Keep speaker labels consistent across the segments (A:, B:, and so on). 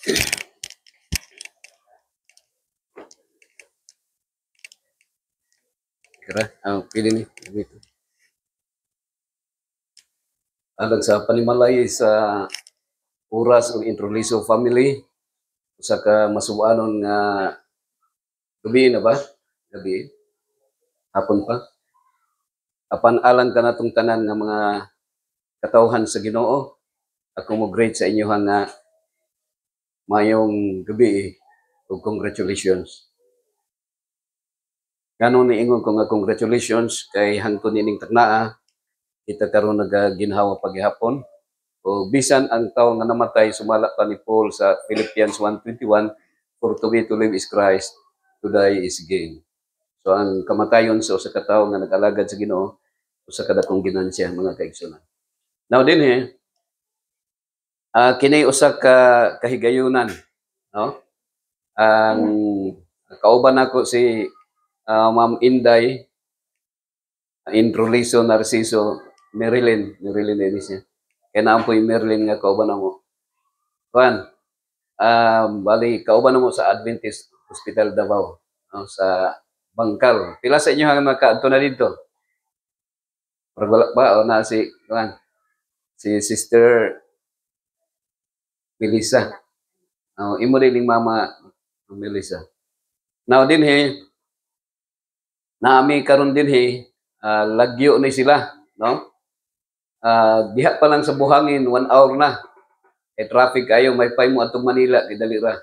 A: Kira, pili ni. Dito. Alag sa panimalay sa oras o introliso family, usa ka masuanon nga gabi na ba? Gabi, hapon pa. Apan alang ka natong tanan nga mga katawhan sa Ginoo, ako mo great sa inyo nga mayong gabi ug congratulations. Kanon niingon ko nga congratulations kay hangtod nining taknaa kita karon nagaginhawa paghihapon. O bisan ang tawo nga namatay sumala pa ni Paul sa Philippians 1:21, for to be to live is Christ, to die is gain. So ang kamatayon sa usa ka tawo nga nag-alagad sa Ginoo usa ka dakong ginansya mga kaigsunan. Now dinhi kini usa ka kahigayunan, no? Ang kauban nako si Ma'am Inday Introliso Narciso Marilyn ini siya. Kaya naampoy Marilyn nga kauban mo. Kuan, bali kauban mo sa Adventist Hospital Davao, no, sa Bangkal. Pila sa inyo ang nakaadto na dito? Pero wala ba o na si kuan, si Sister Melissa. Imo din ning Mama Melissa. Now dinhi naami karon dinhi lagyo ni sila, no? Diha pa lang sa buhangin 1 hour na. Traffic kayo may pay mo atong Manila kidali ra.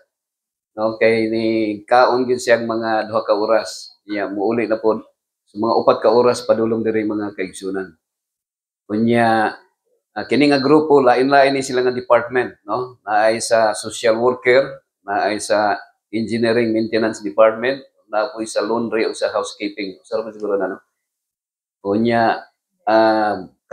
A: No, kay ni kaon gyud siyang mga duha ka oras. Muuli na pod sa mga 4 ka oras padulong diri mga kaigsunan. Unya kini nga grupo lain-lain ni sila nga department, no? Naay sa social worker, naay sa engineering maintenance department, napoy sa laundry o sa housekeeping. Sarap siguro na, no? Unya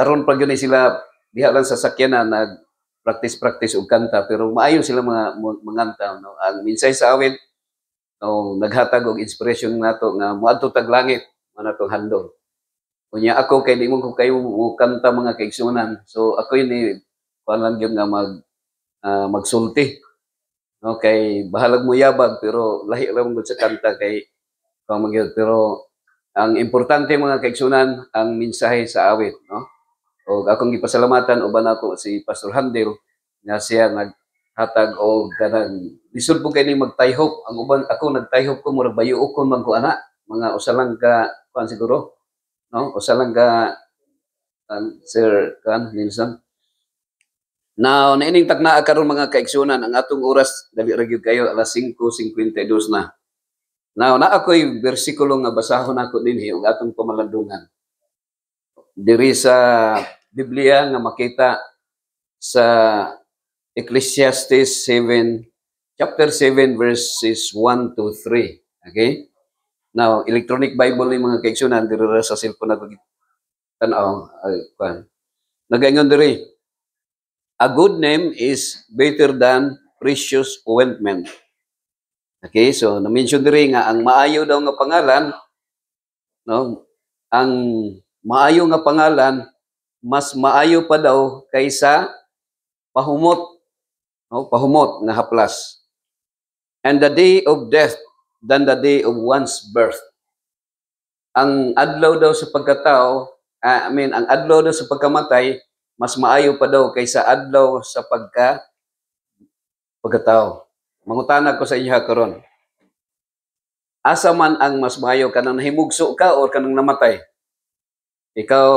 A: karon pa gyud sila diha lang sa sakyanan nag practice og kanta pero maayo sila manganta, no? Ang minsay sa awit no, naghatag og inspiration nato nga moadto tag langit man atong handog. Unya ako kay di mo ko kayo mo kanta mga kaigsunan. So ako ini kuan lang gyud nga magsulti. No, kay bahalag mo yabag pero lahi ra mo sa kanta kay pamagyud pero ang importante mga kaigsunan ang mensahe sa awit, no? O akong gipasalamatan uban ako si Pastor Handel nga siya naghatag og kanang lisod po kay ni magtayhop ang uban ako nagtayhop ko murag bayuokon man ko ana mga usa lang ka kuan siguro, no? Usa lang ka Sir Nilsson. Now naining taknaa karon mga kaigsunan ang atong oras dali ra gyud kayo alas 5:52 na. Now na ako'y bersikulo nga basahon ako dinhi og atong pamalandungan. Diri sa Biblia nga makita sa Ecclesiastes 7, chapter 7 verses 1 to 3. Okay? Now, electronic Bible ni mga kaigsunan diri ra sa cellphone nato tan-aw kuan. Nagaingon diri, a good name is better than precious ointment. Okay, so na-mention diri nga ang maayo daw nga pangalan, no? Ang maayo nga pangalan mas maayo pa daw kaysa pahumot, no? Pahumot nga haplas. And the day of death than the day of one's birth. Ang adlaw daw sa pagkatao, ang adlaw daw sa pagkamatay mas maayo pa daw kaysa adlaw sa pagkatao. Mangutana ko sa inyo karon. Asa man ang mas maayo kanang nahimugso ka o kanang namatay? Ikaw,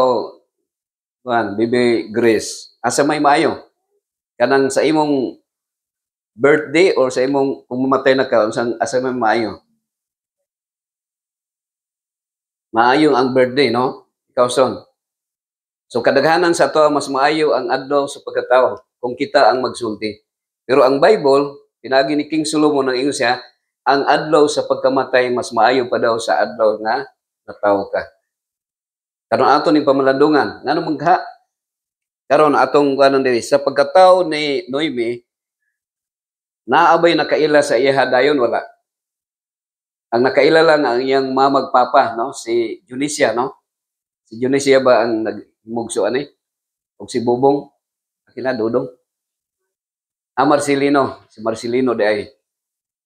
A: Bibi Grace, asa may maayo? Kanang sa imong birthday or sa imong kung mamatay na ka, asa may maayo? Maayo ang birthday, no? Ikaw, son. So kadaghanan sa to mas maayo ang adlaw sa pagkatao kung kita ang magsulti. Pero ang Bible, pinagi ni King Solomon ang ingon siya, ang adlaw sa pagkamatay mas maayo pa daw sa adlaw nga natawo ka. Karon ato ning pamalandungan, ngano magha? Karon atong kanon diri sa pagkatao ni Noemi, naabay nakaila sa iya dayon wala. Ang nakaila lang ang iyang mamagpapa, no? Si Junisia, no? Si Junisia ba ang nagmugso ani? O si Bubong? Akila dudong. Marcelino, si Marcelino de ay.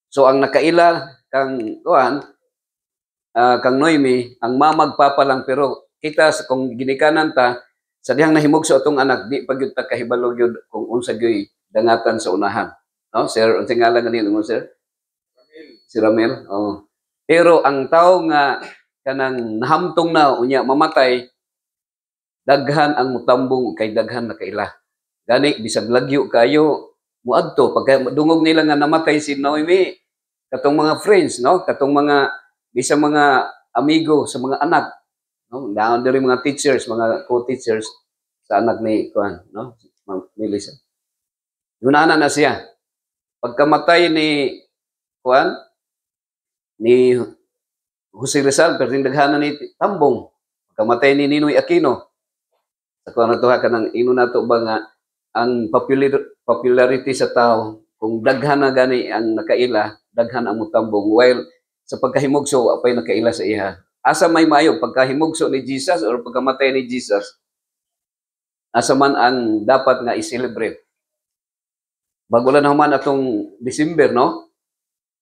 A: So ang nakaila kang kuan kang Noemi, ang mamagpapa lang pero kita sa kung ginikanan ta sa dihang nahimog sa atong anak di pagyud ta kahibalo gyud kung unsa gyud dangatan sa unahan. No, sir, unsa ngalan ganin mo, sir? Si Ramel. Oh. Pero ang tao nga kanang nahamtong na unya mamatay, daghan ang mutambong kay daghan na kaila. Gani bisag lagyo kayo muadto pagka dungog nila nga namatay si Noemi, katong mga friends, no? Katong mga bisang mga amigo sa mga anak, no? Daon diri mga teachers, mga co-teachers sa anak ni kuan, no? Melissa. Yunana na siya. Pagkamatay ni kuan ni Jose Rizal, pero daghanan ni tambong. Pagkamatay ni Ninoy Aquino, sa kuan nato ka nang ino nato ba nga ang popularity sa tao kung daghan na gani ang nakaila, daghan ang mutambong while sa pagkahimugso apay nakaila sa iha. Asa may mayo pagkahimugso ni Jesus or pagkamatay ni Jesus, asa man ang dapat nga i-celebrate. Bago lang naman atong December, no?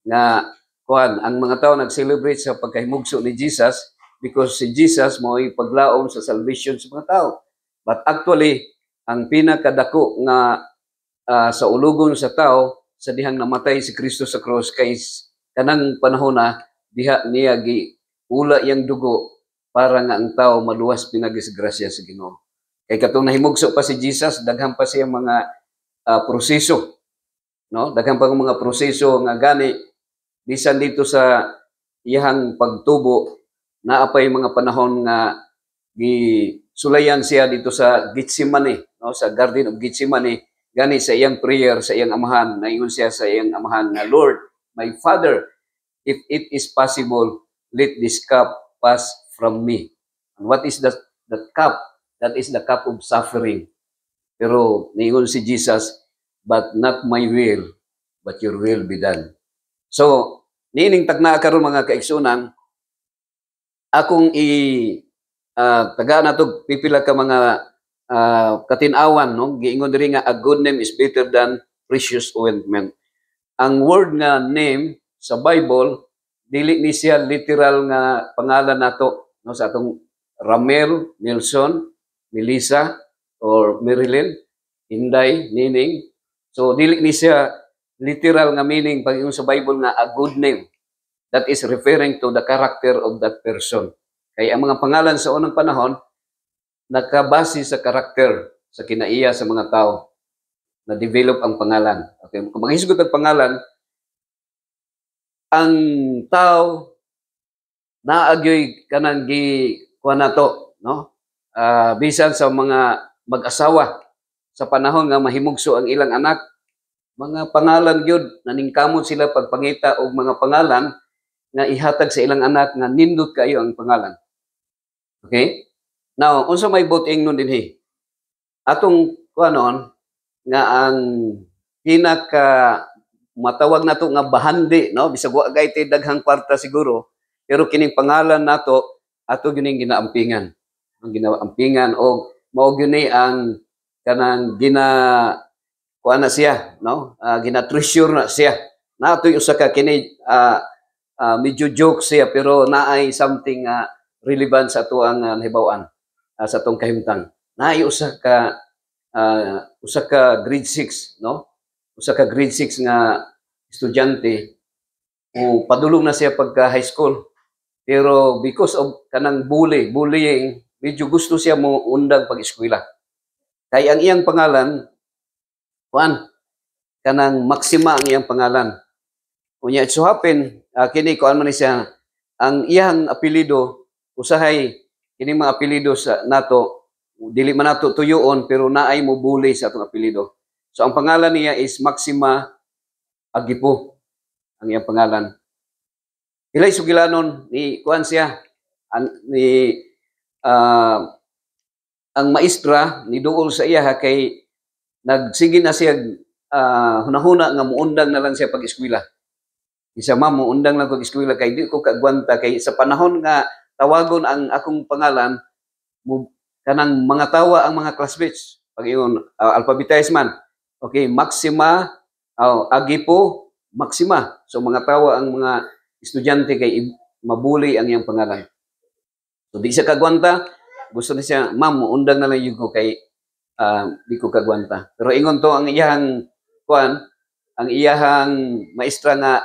A: Nga kuan ang mga tao nag-celebrate sa pagkahimugso ni Jesus because si Jesus mo'y paglaom sa salvation sa mga tao. But actually, ang pinakadako nga sa ulugon sa tao sa dihang namatay si Kristo sa cross kay kanang panahon na diha niya gi ula yang dugo para nga ang tao maluwas pinagisgrasya sa Ginoo. Kay katong nahimugso pa si Jesus, daghan pa siya mga proseso, no? Daghan pa mga proseso nga gani bisan dito sa iyang pagtubo naapay mga panahon nga sulayan siya dito sa Gethsemane, no? Sa Garden of Gethsemane, gani sa iyang prayer sa iyang amahan, naingon siya sa iyang amahan na, Lord, my Father, if it is possible, let this cup pass from me. And what is that cup? That is the cup of suffering. Pero naingon si Jesus, but not my will, but your will be done. So, nining tagna karon mga kaigsunan, akong taga na to pipila ka mga katinawan, no? Giingon diri nga a good name is better than precious ointment. Ang word nga name sa Bible dili ni siya literal nga pangalan nato, no? Sa atong Ramel, Nelson, Melissa or Marilyn, Inday, Nining. So dili ni siya literal nga meaning pag sa Bible nga a good name. That is referring to the character of that person. Kaya ang mga pangalan sa unang panahon, nakabase sa karakter, sa kinaiya sa mga tao, na-develop ang pangalan. Okay? Kung maghisgot ang pangalan, ang tao, naagyoy kanang kuha na to, no? Bisan sa mga mag-asawa, sa panahon nga mahimugso ang ilang anak, mga pangalan gyud naningkamot sila pagpangita og mga pangalan nga ihatag sa ilang anak nga nindot kayo ang pangalan. Okay? Now, unsa may buting nun dinhi? Atong kuanon nga ang pinaka matawag nato nga bahandi, no? Bisag wa gay daghang kwarta siguro, pero kining pangalan nato ato gining ginaampingan. Ang ginaampingan og mao gyud ang kanang kuan na siya, no? Gina-treasure na siya. Nato usa ka kini medyo joke siya pero naay something relevant sa ato ang nahibaw-an sa atong kahimtang. Naay usa ka grade 6, no? Usa ka grade 6 nga estudyante o padulong na siya pagka high school. Pero because of kanang bullying, medyo gusto siya mo undang pag-eskwela. Kay ang iyang pangalan kuan kanang Maxima ang iyang pangalan. Unya it so happen kini kuan man siya ang iyang apelyido usahay kini mga apelyido sa nato dili man nato tuyoon pero naay mo bully sa atong apelyido. So ang pangalan niya is Maxima Agipo ang iyang pangalan. Ilay sugilanon ni kuan siya ang maestra ni duol sa iya kay nagsige na siya hunahuna nga muundang na lang siya pag-eskwela. Isa ma'am muundang lang pag-eskwela kay di ko kagwanta kay sa panahon nga tawagon ang akong pangalan kanang mga tawa ang mga classmates pag ingon alphabetize man. Okay, Maxima Agipo Maxima. So mga tawa ang mga estudyante kay mabuli ang iyang pangalan. So di siya kagwanta, gusto na siya, ma'am, undang na lang yun ko kay di ko kagwanta. Pero ingon to ang iyahang kuan, ang iyahang maestra nga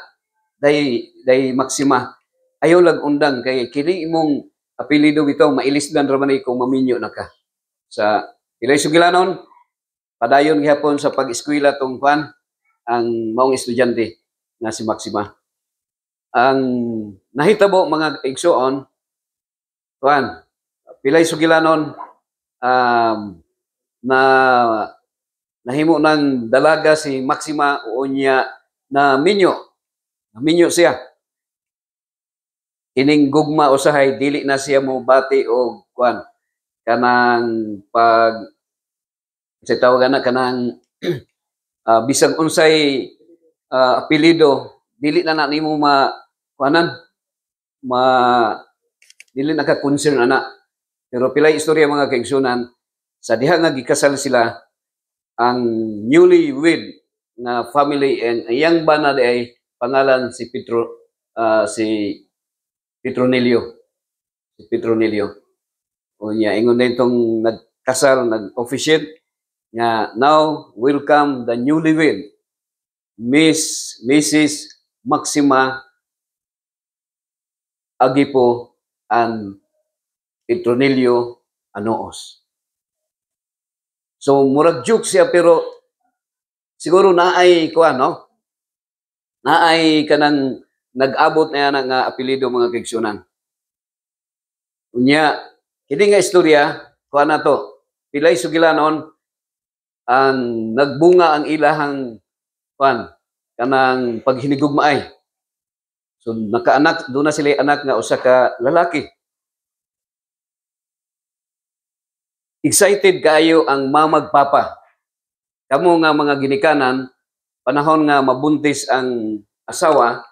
A: day Maxima. Ayaw lag undang kay kini imong apelyido bitaw mailisdan ra man kung maminyo na ka. Sa Pilay Sugilanon, padayon gihapon sa pag-eskwela tong kuan ang maong estudyante nga si Maxima. Ang nahitabo mga igsoon, kuan, Pilay Sugilanon na nahimo ng dalaga si Maxima unya na minyo siya. Ining gugma usahay dili na siya mo bati og kuan kanang pag sa tawag na kanang bisag unsay apelyido dili na nimo kuanan dili na ka concern ana. Pero pilay istorya mga kaigsunan sa diha nga gikasal sila ang newly wed na family and iyang bana ay pangalan si Petronilio. Si Petronilio. O niya, ingon na itong nagkasal, nag-officiate, nga, now, welcome the newly wed, Mrs. Maxima Agipo and Petronilio Anoos. So, murag joke siya, pero siguro naay, no? Naay kanang nag-abot na yan nga apelido mga kaigsunan. Unya, kini nga istorya, kuha na to, Pilay Sugilanon, ang nagbunga ang ilahang kuan kanang paghinigugmaay. So nakaanak, doon na sila anak nga usa ka lalaki. Excited kayo ang mamagpapa. Kamo nga mga ginikanan, panahon nga mabuntis ang asawa,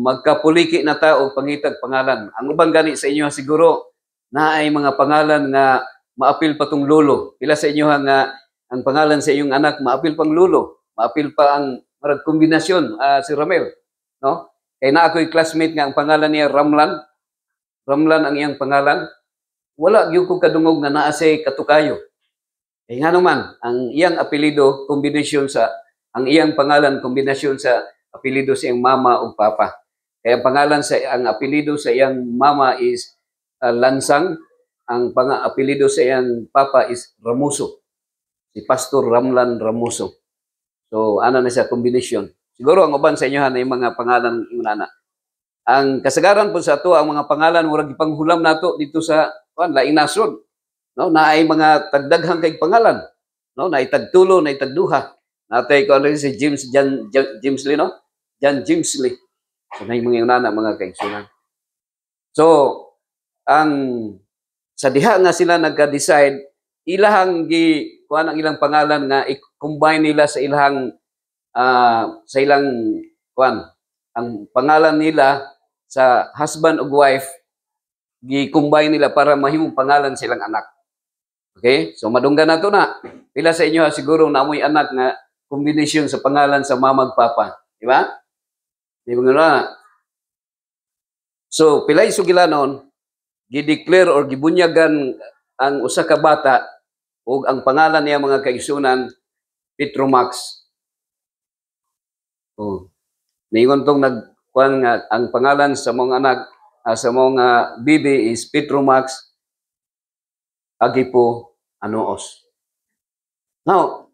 A: magkapuliki na tao pangitag pangalan. Ang ubang gani sa inyo siguro na ay mga pangalan nga maapil pa tong lolo. Pila sa inyo nga ang pangalan sa iyong anak maapil pang lolo, maapil pa ang marag kombinasyon si Ramel, no? Kay na ako'y classmate nga ang pangalan niya Ramlan. Ramlan ang iyang pangalan. Wala gyud ko kadungog nga naa say katukayo. Kay nga naman ang iyang apelyido kombinasyon sa ang iyang pangalan kombinasyon sa apelyido sa iyang mama o papa. Kaya ang apelyido sa iyang mama is Lansang, ang apelyido sa iyang papa is Ramuso. Si Pastor Ramlan Ramuso. So, ano na siya, kombinasyon. Siguro ang uban sa inyo na yung mga pangalan yung nana. Ang kasagaran po sa ato, ang mga pangalan, murag ipanghulam nato dito sa laing nasod. No? Na ay mga tagdaghang kay pangalan. No? Na itagtulo, na itagduha. Natay ko si James Lee, no? John James Lee. So, na yung mga nana, mga kaigsunan. So, sa diha nga sila nagka-decide, ilahang kuan ang ilang pangalan nga i-combine nila sa ilang kuan. Ang pangalan nila sa husband ug wife, gi-combine nila para mahimong pangalan silang anak. Okay? So, madunggan na to na. Pila sa inyo siguro na amoy anak nga kombinasyon sa pangalan sa mamag papa. Di ba? Di ba nga? So, Pilay Sugilanon, gideclare or gibunyagan ang usa ka bata ug ang pangalan niya mga kaigsunan Petromax. Ningon tong nagkuan nga ang pangalan sa mga anak sa mga bibi is Petromax Agipo Anoos. Now,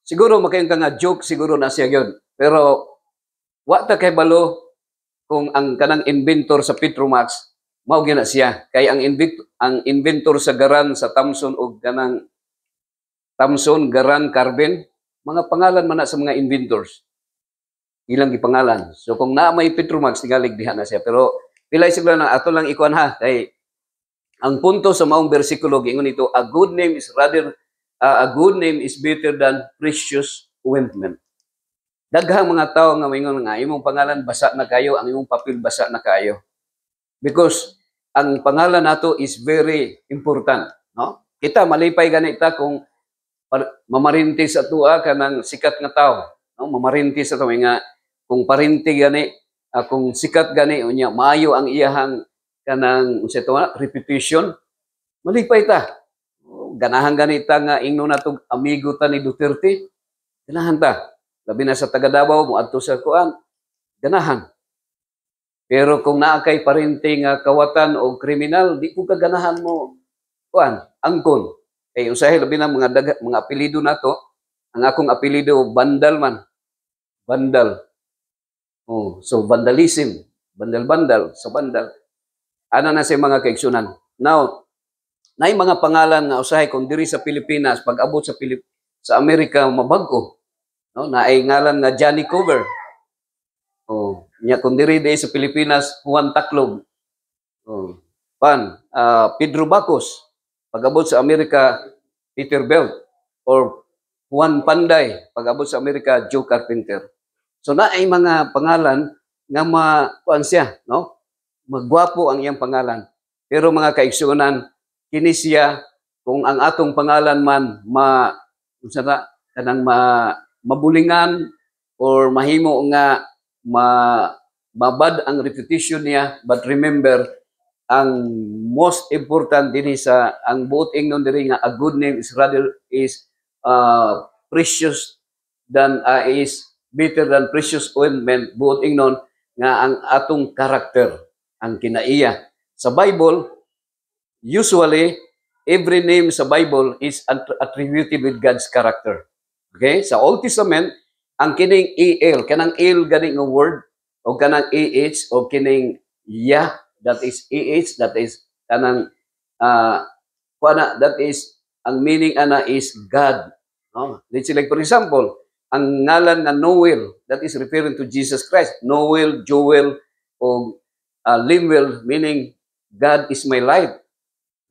A: siguro makayong ka nga joke siguro na siya gyud. Pero wa ta kay balo kung ang kanang inventor sa Petromax mao gyud na siya. Kay ang inventor sa garan sa Thomson ug kanang Thomson, Garan, Carbon, mga pangalan man na sa mga inventors. Ilang gipangalan. So kung naa may Petromax tingalig diha na siya. Pero pilay siguro na ato lang ikuan ha kay ang punto sa maong bersikulo gingon ito, a good name is better than precious ointment. Daghang mga tao nga moingon nga imong pangalan basa na kayo, ang imong papel basa na kayo. Because ang pangalan nato is very important, no? Kita malipay ganita kung mamarinti sa tua kanang sikat nga tao, no? Mamarinti sa tao nga kung parinti gani, kung sikat gani unya maayo ang iyahang kanang unsa to repetition, malipay ta. Ganahan ganita nga ingno na tong amigo ta ni Duterte, ganahan ta. Labi na sa taga Davao mo adto sa kuan, ganahan. Pero kung naa kay parinti nga kawatan o kriminal, di ko kaganahan mo kuan, angkon. Kay usahay labi na mga apelyido nato, ang akong apelyido Bandal man. Bandal. Oh, so vandalism, bandal-bandal, so bandal. Ano na sa mga kaigsunan. Now, naay mga pangalan nga usahay kung diri sa Pilipinas pag abot sa Amerika mabag-o. No, naay ngalan nga Johnny Cover. Oh, nya kung diri sa Pilipinas Juan Taclob. Oh, Pedro Bacos. Pag abot sa Amerika Peter Belt or Juan Panday, pag abot sa Amerika Joe Carpenter. So naay mga pangalan nga kuan siya, no? Magwapo ang iyang pangalan. Pero mga kaigsunan, kini siya kung ang atong pangalan man kanang mabulingan or mahimo nga mabad ang repetition niya, but remember ang most important dinhi sa ang buot ingnon diri nga a good name is precious than is better than precious ointment, buot ingnon nga ang atong karakter ang kinaiya. Sa Bible, usually every name sa Bible is attributed with God's character. Okay? Sa Old Testament, ang kining el, kanang el gani nga word o kanang o kining Yah, that is that is kanang that is ang meaning ana is God. No? Let's say like for example, ang ngalan nga Noel, that is referring to Jesus Christ. Noel, Joel, o Lemuel, meaning God is my light.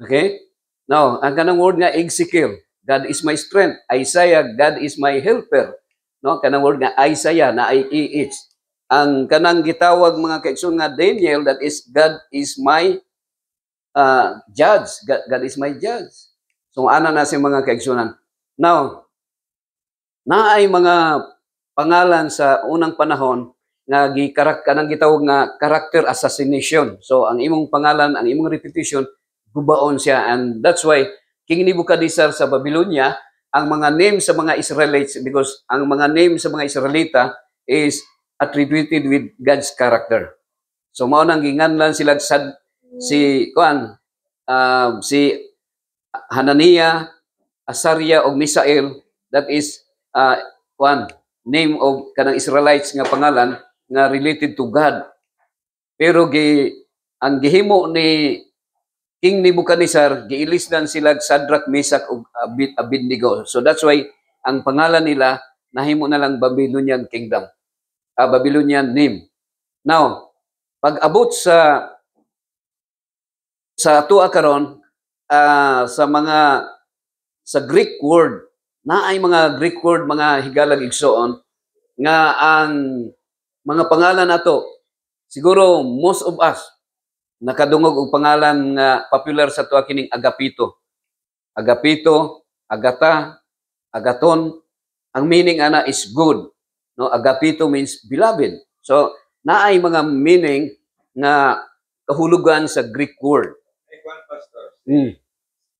A: Okay? Now, ang kanang word nga Ezekiel, God is my strength. Isaiah, God is my helper. No, kanang word nga Isaiah na IEH. Ang kanang gitawag mga kaigsoon nga Daniel, that is God is my judge. God is my judge. So ana na si mga kaigsunan. Now, naay mga pangalan sa unang panahon nga kanang gitawag nga character assassination. So ang imong pangalan, ang imong repetition, gubaon siya, and that's why King Nebuchadnezzar sa Babylonia, ang mga name sa mga Israelites, because ang mga name sa mga Israelita is attributed with God's character. So mao nang ginganlan sila si Hananiah, Asaria og Misael, that is name of kanang Israelites nga pangalan nga related to God. Pero ang gihimo ni King Nebuchadnezzar, giilisdan sila Shadrach, Meshach ug Abednego. So that's why ang pangalan nila nahimo na lang Babylonian Kingdom. Babylonian name. Now, pag abot sa atua karon sa Greek word, naay mga Greek word, mga higalag igsoon nga ang mga pangalan nato, siguro most of us nakadungog og pangalan nga popular sa tuwa kining Agapito. Agapito, Agata, Agaton, ang meaning ana is good. No, Agapito means beloved. So naay mga meaning nga kahulugan sa Greek word.
B: Ay kwan pastor.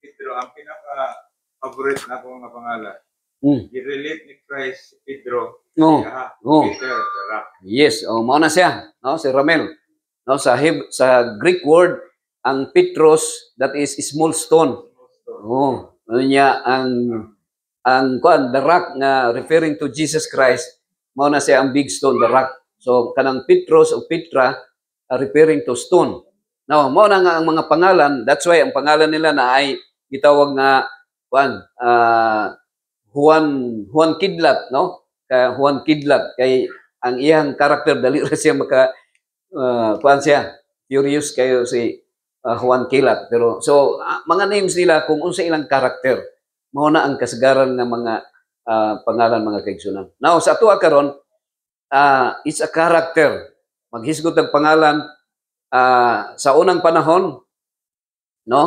B: Pedro ang pinaka-favorite na ko nga pangalan. I-relate ni Christ si Pedro. Peter the Rock.
A: Yes, mao na siya, no, si Ramel. No, sa Greek word, ang Petros, that is small stone. Niya ang the rock nga referring to Jesus Christ, mao na siya ang big stone, the rock. So kanang Petros o Petra referring to stone. Now, mao na nga ang mga pangalan, that's why ang pangalan nila na ay gitawag nga Juan Kidlat, no? Juan Kidlat kay ang iyang karakter dali ra siya siya curious kayo si Juan Kidlat, pero so mga names nila kung unsa ilang karakter, mao na ang kasagaran ng mga pangalan, mga kaigsunan. Now sa ato karon, it's a character. Maghisgot ang pangalan sa unang panahon, no?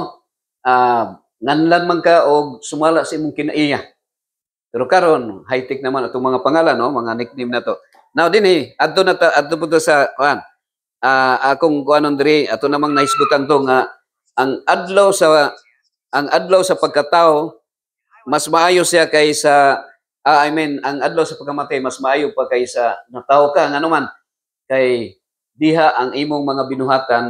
A: Nganlan man ka og sumala sa imong kinaiya. Pero karon high-tech naman atong mga pangalan, no? Mga nickname na to. Now dinhi adto po to sa kuan. Akong kuanon diri ato namang naisgutan to nga ang adlaw sa pagkatao mas maayo siya kaysa ang adlaw sa pagkamatay mas maayo pa kaysa natawo ka ngano man kay diha ang imong mga binuhatan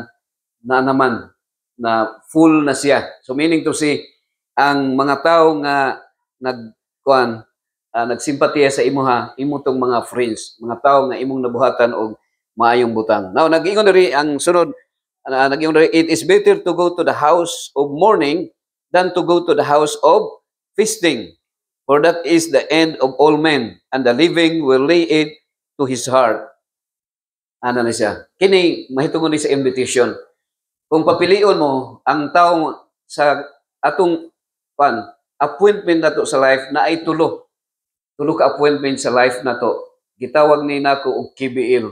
A: na naman na full na siya. So meaning to say ang mga tao nga nagsimpatiya sa imo tong mga friends, mga tao nga imong nabuhatan og maayong butang. Now nag-ingon diri ang sunod nag-ingon diri, it is better to go to the house of mourning than to go to the house of feasting. For that is the end of all men, and the living will lay it to his heart. Ano na siya? Kini mahitungon ni sa invitation. Kung papilion mo ang taong sa atong appointment nato sa life na ay tulo ka appointment sa life nato. Gitawag ni nako og KBL.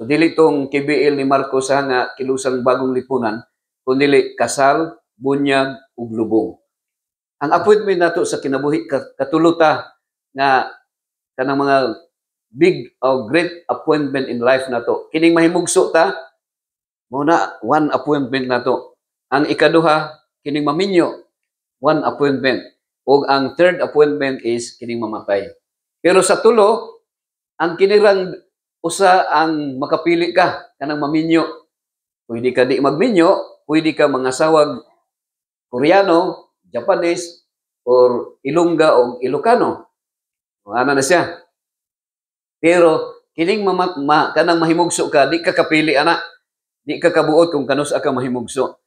A: So dili tong KBL ni Marcos nga kilusang bagong lipunan, kundi kasal, bunyag ug lubong. Ang appointment nato sa kinabuhi katuluta nga kanang mga big or great appointment in life nato. Kining mahimugso ta muna one appointment nato. Ang ikaduha kining maminyo, one appointment. O ang third appointment is kining mamatay. Pero sa tulo, ang kinirang usa ang makapili ka kanang maminyo. Pwede ka di magminyo, pwede ka mangasawag Koreano, Japanese, or Ilongga o Ilocano. Ano na siya? Pero kining kanang mahimugso ka, di ka kapili ana. Di ka kabuot kung kanus ka mahimugso.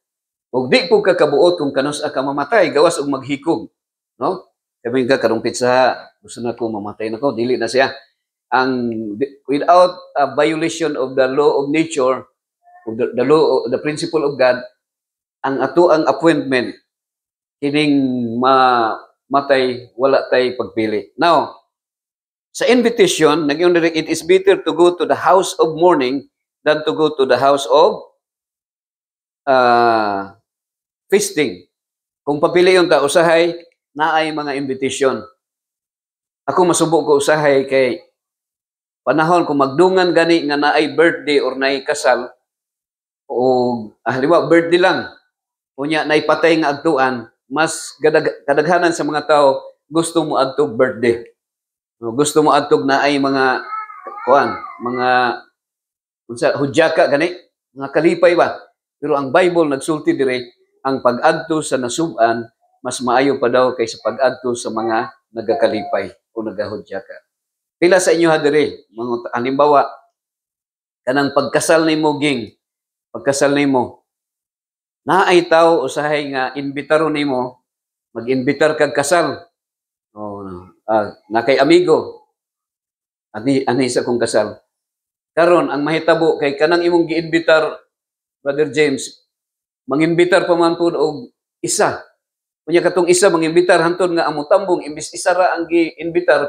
A: O di po ka kabuot kung kanus ka mamatay, gawas og maghikog. No? Sabi ka karong pizza, gusto na ko mamatay na ko, dili na siya. Without a violation of the law of nature, of the principle of God, ang appointment kining matay wala tay pagpili. Now, sa invitation, it is better to go to the house of mourning than to go to the house of feasting. Kung papiliyon ta usahay naay mga invitation. Ako masubo ko usahay kay panahon kung magdungan gani nga naay birthday or naay kasal o halimbawa birthday lang unya naay patay nga adtuan, mas kadaghanan sa mga tao gusto mo adtog birthday. Gusto mo adtog naay mga mga hudyaka gani, mga kalipay ba. Pero ang Bible nagsulti dire ang pag-adto sa nasub-an mas maayo pa daw kaysa pag-adto sa mga nagakalipay o nagahudyaka. Pila sa inyo hadiri, mga halimbawa kanang pagkasal nimo pagkasal nimo. Naay tawo usahay nga imbitaron nimo, mag-imbitar kag kasal. Nakay amigo. Ani sa kong kasal. Karon ang mahitabo kay kanang imong giimbitar Brother James, mangimbitar pa man pud og isa. Kunya katong isa mangimbitar hantod nga amo tambong imbis isa ra ang giimbitar,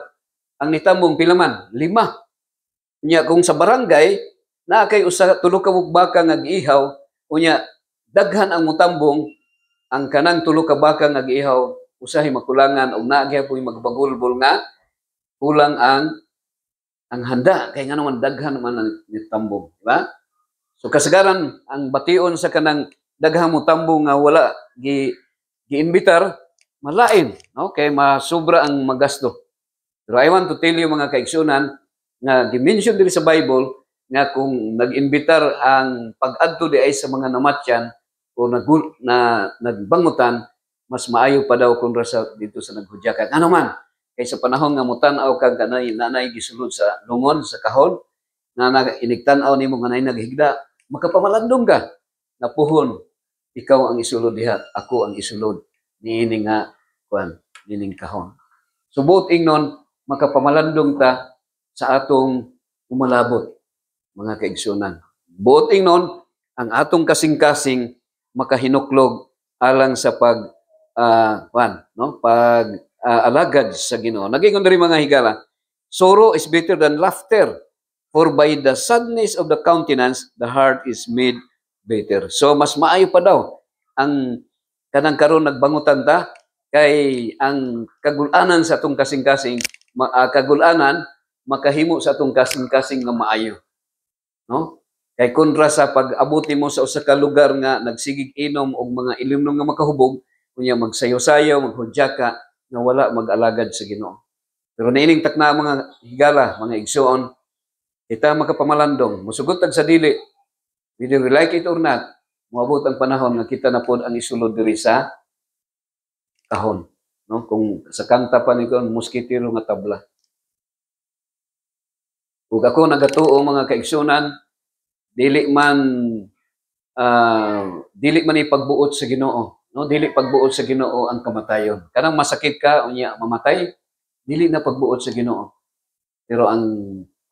A: ang nitambong pila man? 5. Kunya kung sa barangay na kay usa tulo ka baka nga giihaw, kunya daghan ang mutambong ang kanang tulo ka baka nga giihaw usahay makulangan og naa gyapon magbagulbol nga kulang ang handa kay ngano man daghan man ang nitambong, di ba? So kasagaran ang bation sa kanang daghang mutambong nga wala giimbitar malain, no? Kay masobra ang magasto. Pero I want to tell you mga kaigsunan nga dimension diri sa Bible nga kung nag-imbitar ang pag-adto di ay sa mga namatyan o nagbangutan, mas maayo pa daw kung rasa dito sa naghudyakan. Ano man, kay sa panahon nga mutan-aw kang nanay gisulod sa lungon, sa kahon, na inigtan-aw nimo nga nanay naghigda, makapamalandong ka, napuhon, ikaw ang isulod diha, ako ang isulod, niining nga, niining kahon. So both ingnon, makapamalandong ta sa atong umalabot, mga kaigsunan. Both ingnon, ang atong kasing-kasing makahinuklog alang sa alagad sa Ginoo. Nagingon diri mga higala, sorrow is better than laughter, for by the sadness of the countenance the heart is made better. So mas maayo pa daw ang kanang karon nagbangutan ta Kay ang kagulanan sa atong kasing-kasing, kagulanan makahimo sa atong kasing-kasing nga maayo. No? Kay kontra sa pag-abot mo sa usa ka lugar nga nagsigig inom og mga ilimnom nga makahubog, kunya magsayo-sayo, maghudya ka nga wala mag-alagad sa Ginoo. Pero niining takna mga higala, mga igsoon, kita makapamalandong, musugot tag sa dili, whether we like it or not, moabot ang panahon nga kita na pod ang isulod diri sa kahon. No? Kung sa kanta pa ni kon muskitero nga tabla. Ug ako nagatuo mga kaigsunan, dili man ipagbuot sa Ginoo, no? Dili pagbuot sa Ginoo ang kamatayon. Kanang masakit ka unya mamatay, dili na pagbuot sa Ginoo. Pero ang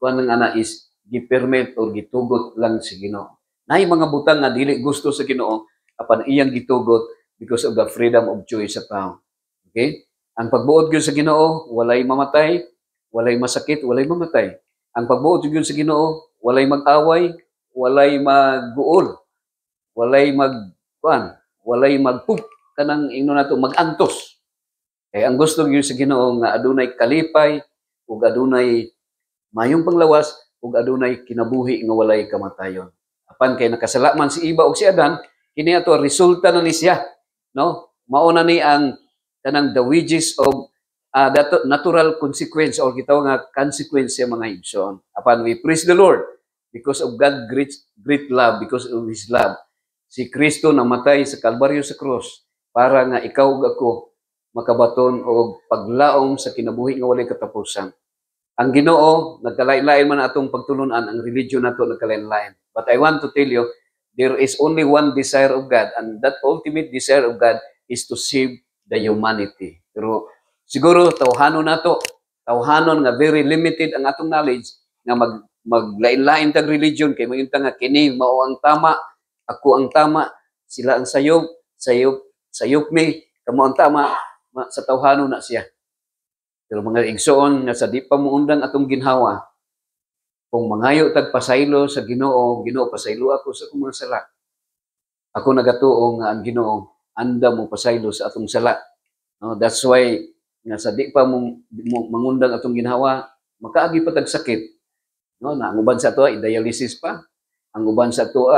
A: kuan ng ana is gi-permit or gitugot lang sa Ginoo. Nay mga butang nga dili gusto sa Ginoo apan iyang gitugot because of the freedom of choice sa tao. Okay? Ang pagbuot gyud sa Ginoo, walay mamatay, walay masakit, walay mamatay. Ang pagbuot gyud sa Ginoo, walay mag-away, walay magguol, walay walay magpug kanang ino nato magantos. Kay ang gusto gyud sa Ginoo nga adunay kalipay ug adunay mayong panglawas ug adunay kinabuhi nga walay kamatayon. Apan kay nakasala man si Eva ug si Adan, kini ato resulta na ni siya, no? Mao na ni ang kanang the wages of that natural consequence or kita nga consequence sa mga igsoon. Apan we praise the Lord because of God great love, because of His love. Si Kristo namatay sa Kalbaryo sa krus para nga ikaw ug ako makabaton og paglaom sa kinabuhi nga walay katapusan. Ang Ginoo nagkalain-lain man atong pagtulunan, ang religion nato nagkalain-lain. But I want to tell you, there is only one desire of God, and that ultimate desire of God is to save the humanity. Pero siguro tawhanon nga very limited ang atong knowledge nga maglain-lain tag religion kay mayunta nga kini mao ang tama, ako ang tama, sila ang sayop mi, kamo ang tama, sa tawhanon na siya. Pero mga igsoon nga sa di pa muundang atong ginhawa, kung mangayo tag pasaylo sa Ginoo, Ginoo pasaylo ako sa akong mga sala. Ako nagatuo nga ang Ginoo anda mo pasaylo sa atong sala. No, that's why nga sa di pa mangundang atong ginhawa, makaagi pa tag sakit. No, na ang uban sa ato i-dialysis pa, ang uban sa ato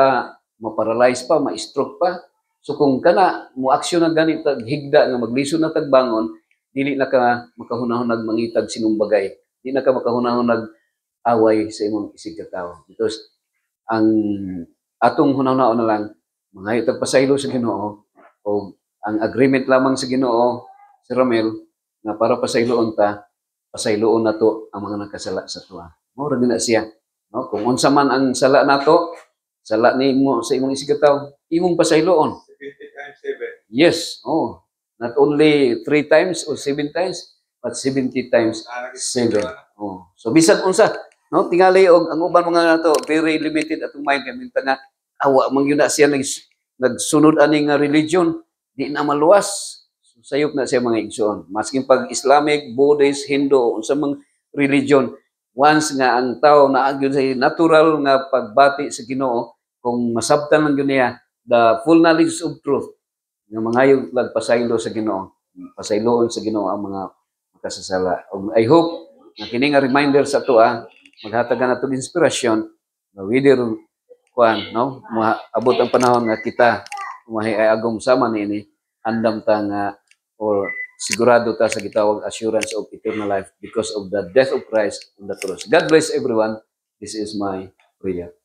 A: ma-paralyze pa, ma-stroke pa. So kung kana mo aksyon na ganit tag higda nga maglisod na tag bangon, dili na ka makahunahunag mangitag sinumbagay. Dili na ka makahunahunag away sa imong isig ka tawo. Because ang atong hunahuna na lang mangayo tag pasaylo sa Ginoo o ang agreement lamang sa Ginoo si Ramel nga para pasayloon ta, pasayloon nato ang mga nakasala sa tuwa. Mao ra na siya. No? Kung unsa man ang sala nato, sala nimo sa imong isig ka tawo, imong pasayloon.
B: 70 times 7.
A: Yes, not only 3 times or 7 times, but 70 times 7. Oh. So bisan unsa, no? Tingali og ang uban mga nato very limited atong mind kay minta nga awa man gyud na siya nagsunod ani nga religion, di na maluwas. So, sayop na siya mga igsoon. Maskin pag Islamic, Buddhist, Hindu, unsa mang religion, once nga ang tao naagyon sa natural nga pagbati sa Ginoo, kung masabtan lang gyud niya the full knowledge of truth, nga mangayo lag pasaylo sa Ginoo, pasayloon sa Ginoo ang mga makasasala. I hope na kini nga reminder sa ato maghatagan nato inspirasyon na whether no, abot ang panahon nga kita ay agom sama niini, andam ta nga or sigurado ta sa gitawag assurance of eternal life because of the death of Christ on the cross. God bless everyone. This is my prayer.